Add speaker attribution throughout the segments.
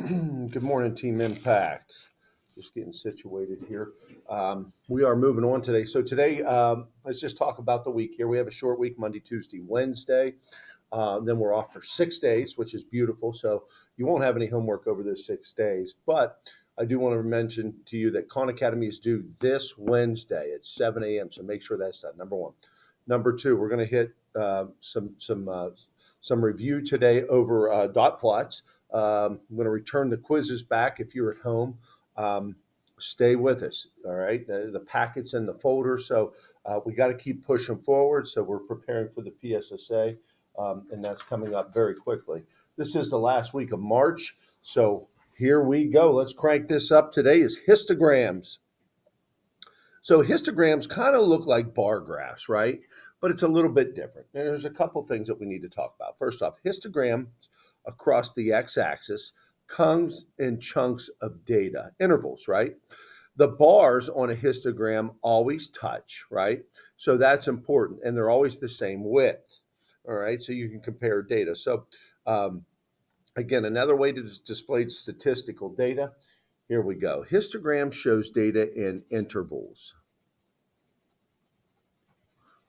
Speaker 1: Good morning, Team Impact. Just getting situated here. We are moving on today. So today, let's just talk about the week here. We have a short week, Monday, Tuesday, Wednesday. Then we're off for 6 days, which is beautiful. So you won't have any homework over those 6 days. But I do want to mention to you that Khan Academy is due this Wednesday at 7 a.m. So make sure that's done. Number one. Number two, we're going to hit some review today over dot plots. I'm going to return the quizzes back if you're at home. Um, Stay with us, all right? The packet's in the folder, so we got to keep pushing forward. So we're preparing for the PSSA, and that's coming up very quickly. This is the last week of March, so here we go. Let's crank this up. Today is histograms. So histograms kind of look like bar graphs, right? But it's a little bit different. And there's a couple things that we need to talk about. First off, histogram across the x-axis comes in chunks of data, intervals, right? The bars on a histogram always touch, right? So that's important, and they're always the same width, all right? So you can compare data. So again, another way to display statistical data. Here we go. Histogram shows data in intervals,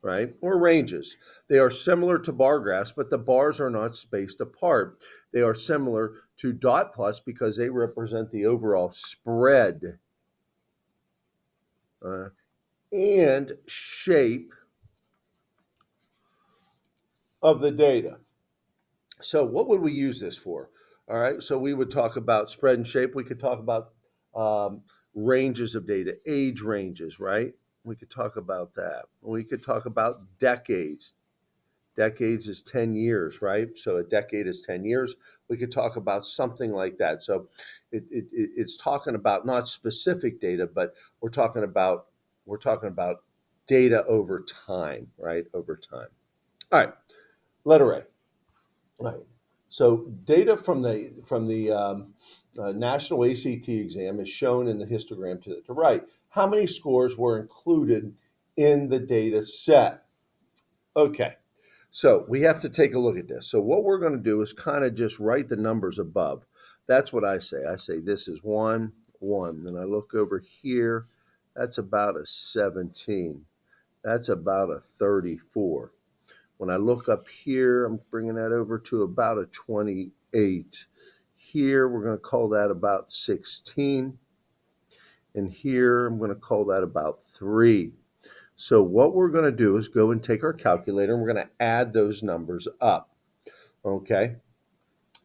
Speaker 1: right? Or ranges. They are similar to bar graphs, but the bars are not spaced apart. They are similar to dot plots because they represent the overall spread and shape of the data. So, what would we use this for? All right, so we would talk about spread and shape. We could talk about ranges of data, age ranges, right? We could talk about that. We could talk about decades. Decades is 10 years, right? So a decade is 10 years. We could talk about something like that. So it's talking about not specific data, but we're talking about data over time, right? Over time. All right, letter A. All right. So data from the National ACT exam is shown in the histogram to the right. How many scores were included in the data set? Okay. So we have to take a look at this. So what we're going to do is kind of just write the numbers above. That's what I say. I say this is 1, 1. Then I look over here. That's about a 17. That's about a 34. When I look up here, I'm bringing that over to about a 28. Here, we're going to call that about 16. And here, I'm going to call that about 3. So what we're going to do is go and take our calculator and we're going to add those numbers up, okay?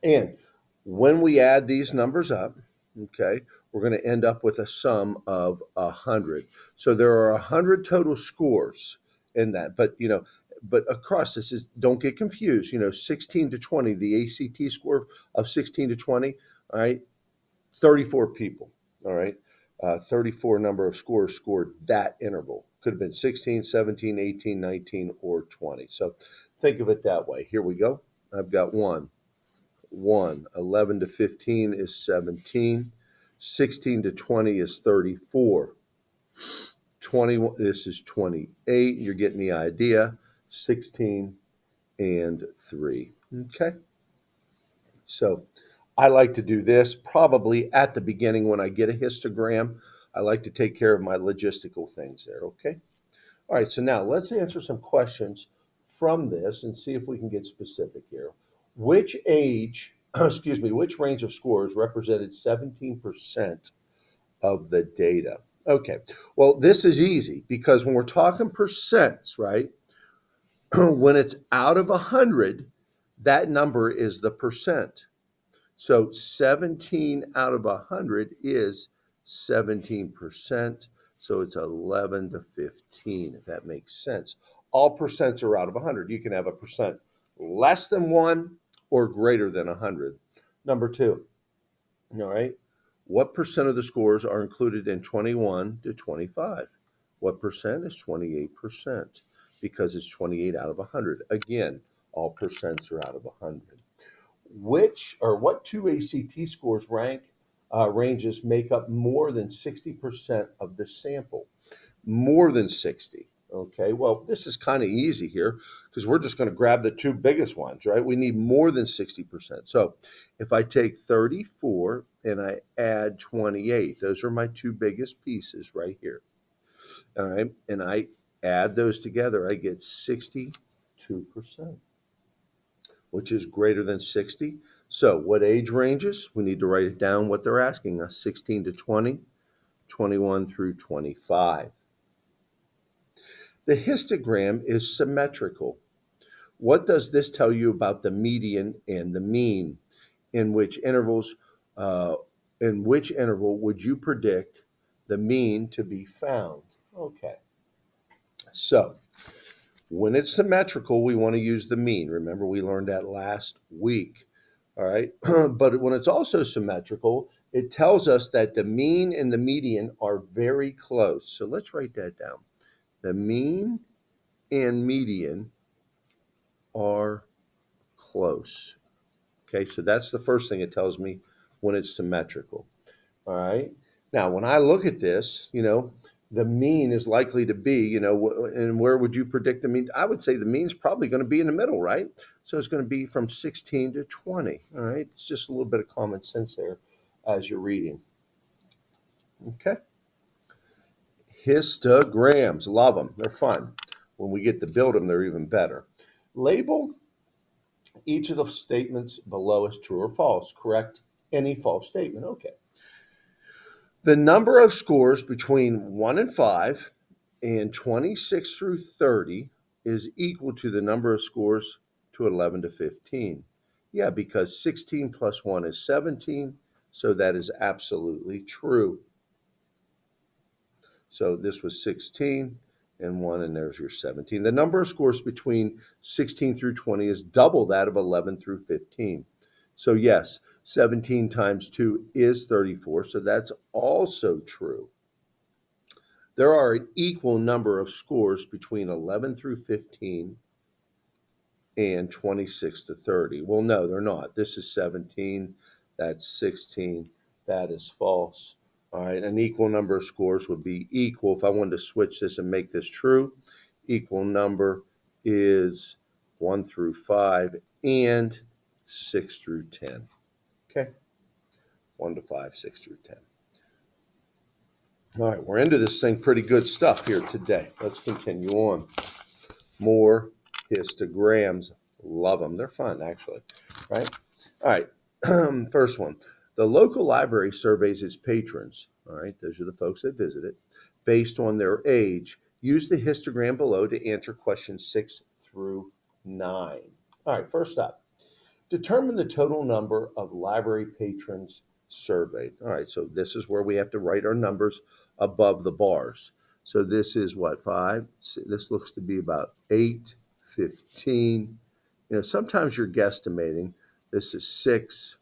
Speaker 1: And when we add these numbers up, okay, we're going to end up with a sum of 100. So there are 100 total scores in that, but across this is, don't get confused, 16 to 20, the ACT score of 16 to 20, all right, 34 people, all right? 34 number of scores scored that interval. Could have been 16, 17, 18, 19, or 20. So think of it that way. Here we go. I've got 1, 1. 11 to 15 is 17. 16 to 20 is 34. 21, this is 28. You're getting the idea. 16 and 3. Okay. So I like to do this probably at the beginning when I get a histogram. I like to take care of my logistical things there, okay? All right, so now let's answer some questions from this and see if we can get specific here. Which which range of scores represented 17% of the data? Okay, well, this is easy because when we're talking percents, right? When it's out of 100, that number is the percent. So 17 out of 100 is 17%. So it's 11 to 15, if that makes sense. All percents are out of 100. You can have a percent less than 1 or greater than 100. Number 2, all right, what percent of the scores are included in 21 to 25? What percent is 28%? Because it's 28 out of 100. Again, all percents are out of 100. What two ACT scores ranges make up more than 60% of the sample? More than 60. Okay, well, this is kind of easy here because we're just going to grab the two biggest ones, right? We need more than 60%. So if I take 34 and I add 28, those are my two biggest pieces right here. All right, and I add those together, I get 62%, which is greater than 60. So what age ranges? We need to write it down what they're asking us: 16 to 20, 21 through 25. The histogram is symmetrical. What does this tell you about the median and the mean? In which intervals, uh, in which interval would you predict the mean to be found? Okay, so when it's symmetrical, we want to use the mean. Remember, we learned that last week. All right, but when it's also symmetrical, it tells us that the mean and the median are very close. So let's write that down. The mean and median are close. Okay, so that's the first thing it tells me when it's symmetrical. All right. Now, when I look at this, the mean is likely to be, and where would you predict the mean? I would say the mean's probably going to be in the middle, right? So it's going to be from 16 to 20. All right. It's just a little bit of common sense there as you're reading. Okay. Histograms. Love them. They're fun. When we get to build them, they're even better. Label each of the statements below as true or false. Correct any false statement. Okay. The number of scores between 1 and 5 and 26 through 30 is equal to the number of scores to 11 to 15. Yeah, because 16 plus 1 is 17, so that is absolutely true. So this was 16 and 1, and there's your 17. The number of scores between 16 through 20 is double that of 11 through 15. So yes, 17 times 2 is 34, so that's also true. There are an equal number of scores between 11 through 15 and 26 to 30. Well, no, they're not. This is 17, that's 16, that is false. All right, an equal number of scores would be equal. If I wanted to switch this and make this true, equal number is 1 through 5 and 6 through 10. Okay, 1 to 5, 6 through 10. All right, we're into this thing. Pretty good stuff here today. Let's continue on. More histograms. Love them. They're fun, actually. Right? All right. First one. The local library surveys its patrons. All right. Those are the folks that visit it. Based on their age. Use the histogram below to answer questions 6 through 9. All right. First up. Determine the total number of library patrons surveyed. All right. So this is where we have to write our numbers above the bars. So this is what, 5? This looks to be about 8, 15. Sometimes you're guesstimating. This is 6,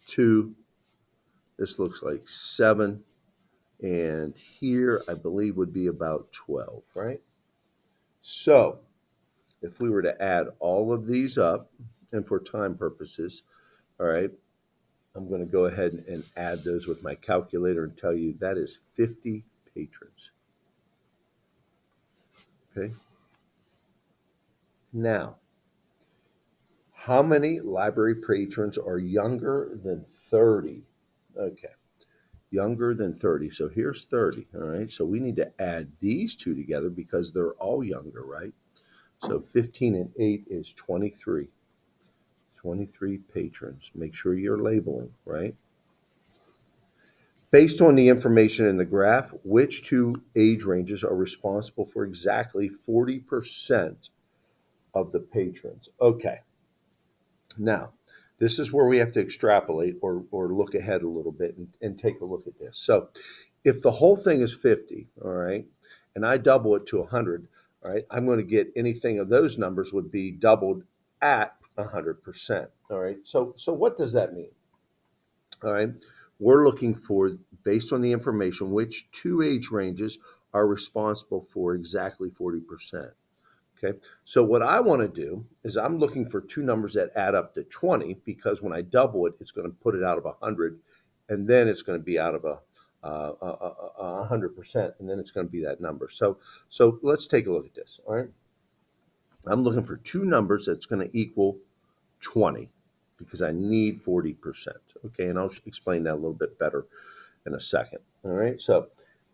Speaker 1: 2. This looks like 7. And here, I believe, would be about 12, right? So if we were to add all of these up, and for time purposes, all right, I'm going to go ahead and add those with my calculator and tell you that is 50 patrons. Okay. Now, how many library patrons are younger than 30? Okay, younger than 30. So here's 30, all right? So we need to add these two together because they're all younger, right? So 15 and 8 is 23. 23 patrons. Make sure you're labeling, right? Based on the information in the graph, which two age ranges are responsible for exactly 40% of the patrons? Okay. Now, this is where we have to extrapolate or look ahead a little bit and take a look at this. So if the whole thing is 50, all right, and I double it to 100, all right, I'm going to get anything of those numbers would be doubled at 100%. All right. So what does that mean? All right. We're looking for, based on the information, which two age ranges are responsible for exactly 40%. Okay, so what I want to do is I'm looking for two numbers that add up to 20 because when I double it, it's going to put it out of 100, and then it's going to be out of 100%, and then it's going to be that number. So let's take a look at this. All right, I'm looking for two numbers that's going to equal 20 because I need 40%. Okay, and I'll explain that a little bit better in a second. All right, so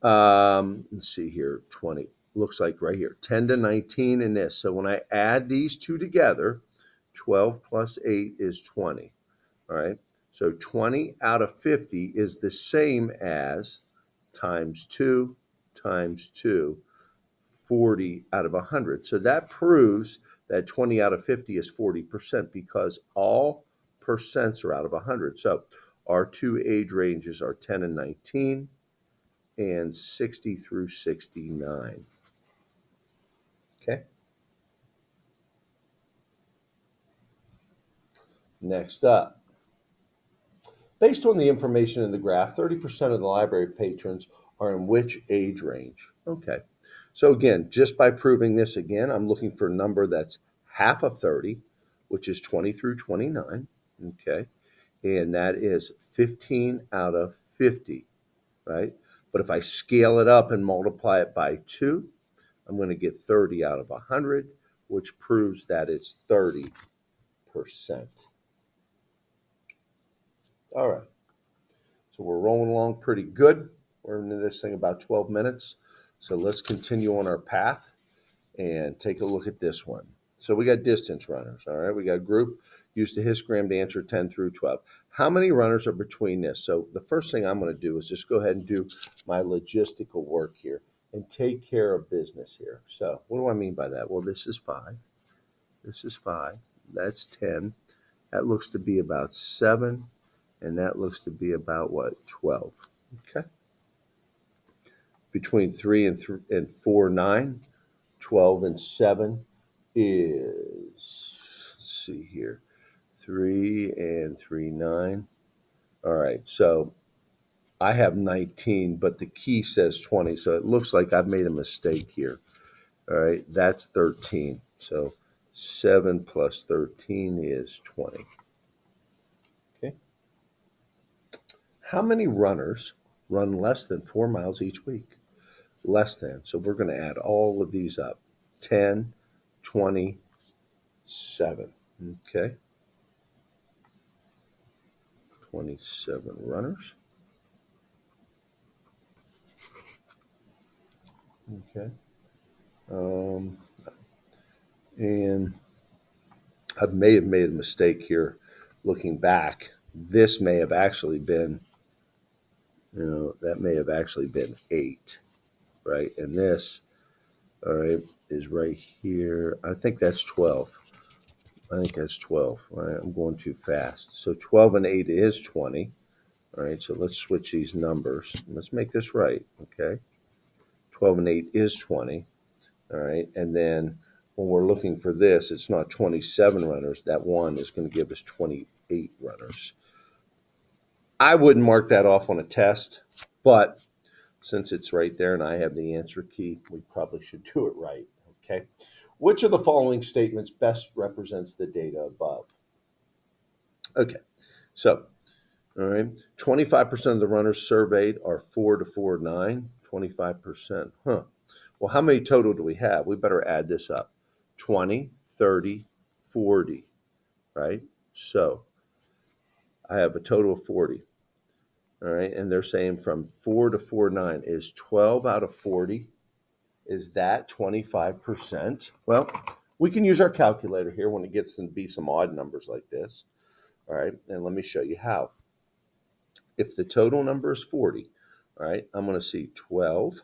Speaker 1: let's see here. 20 looks like right here 10 to 19 in this. So when I add these two together, 12 plus 8 is 20. All right, so 20 out of 50 is the same as times 2 times 2, 40 out of 100. So that proves that 20 out of 50 is 40% because all percents are out of 100. So our two age ranges are 10 and 19 and 60 through 69. Okay. Next up, based on the information in the graph, 30% of the library patrons are in which age range? Okay. So again, just by proving this again, I'm looking for a number that's half of 30, which is 20 through 29. Okay. And that is 15 out of 50, right? But if I scale it up and multiply it by 2, I'm going to get 30 out of 100, which proves that it's 30%. All right. So we're rolling along pretty good. We're into this thing about 12 minutes. So let's continue on our path and take a look at this one. So we got distance runners, all right? We got group, use the histogram to answer 10 through 12. How many runners are between this? So the first thing I'm going to do is just go ahead and do my logistical work here and take care of business here. So what do I mean by that? Well, this is 5. This is 5. That's 10. That looks to be about 7. And that looks to be about what? 12. Okay. Between 3 and 4, 9. 12 and 7 is, let's see here, 3 and 3, 9. All right, so I have 19, but the key says 20, so it looks like I've made a mistake here. All right, that's 13. So 7 plus 13 is 20. Okay. How many runners run less than 4 miles each week? Less than. So we're going to add all of these up. 10, 20, 7. Okay. 27 runners. Okay. And I may have made a mistake here looking back. This may have actually been, that may have actually been 8, right? And this, all right, is right here. I think that's 12. I think that's 12. All right, I'm going too fast. So 12 and 8 is 20. All right, so let's switch these numbers. Let's make this right, okay? 12 and 8 is 20. All right, and then when we're looking for this, it's not 27 runners. That 1 is going to give us 28 runners. I wouldn't mark that off on a test, but since it's right there and I have the answer key, we probably should do it right, okay? Which of the following statements best represents the data above? Okay, so, all right, 25% of the runners surveyed are 4 to 4, 9, 25%. Well, how many total do we have? We better add this up. 20, 30, 40, right? So I have a total of 40. All right, and they're saying from 4 to 4, 9 is 12 out of 40. Is that 25%? Well, we can use our calculator here when it gets to be some odd numbers like this. All right, and let me show you how. If the total number is 40, all right, I'm going to see 12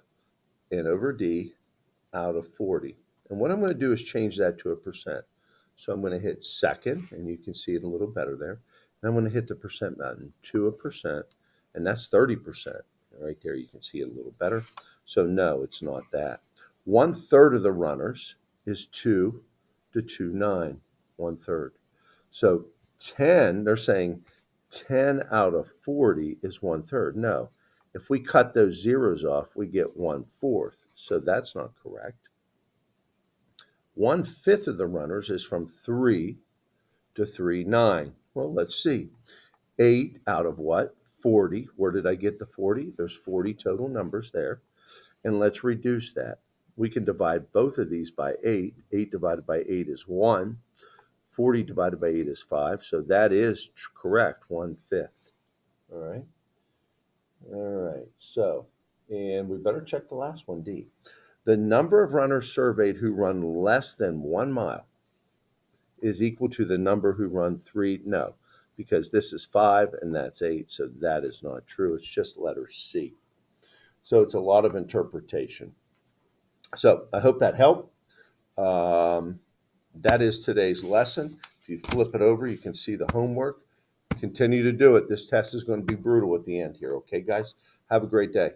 Speaker 1: n over d out of 40. And what I'm going to do is change that to a percent. So I'm going to hit second, and you can see it a little better there. And I'm going to hit the percent button to a percent, and that's 30%. Right there, you can see it a little better. So no, it's not that. 1/3 of the runners is 2 to 2, 9, 1/3. So 10, they're saying 10 out of 40 is 1/3. No, if we cut those zeros off, we get 1/4. So that's not correct. 1/5 of the runners is from 3 to 3, 9. Well, let's see. 8 out of what? 40. Where did I get the 40? There's 40 total numbers there. And let's reduce that. We can divide both of these by 8. 8 divided by 8 is 1. 40 divided by 8 is 5. So that is correct, 1/5. All right. All right. So, and we better check the last one, D. The number of runners surveyed who run less than 1 mile is equal to the number who run 3. No, because this is 5 and that's 8. So that is not true. It's just letter C. So it's a lot of interpretation. So I hope that helped. That is today's lesson. If you flip it over, you can see the homework. Continue to do it. This test is going to be brutal at the end here. Okay, guys? Have a great day.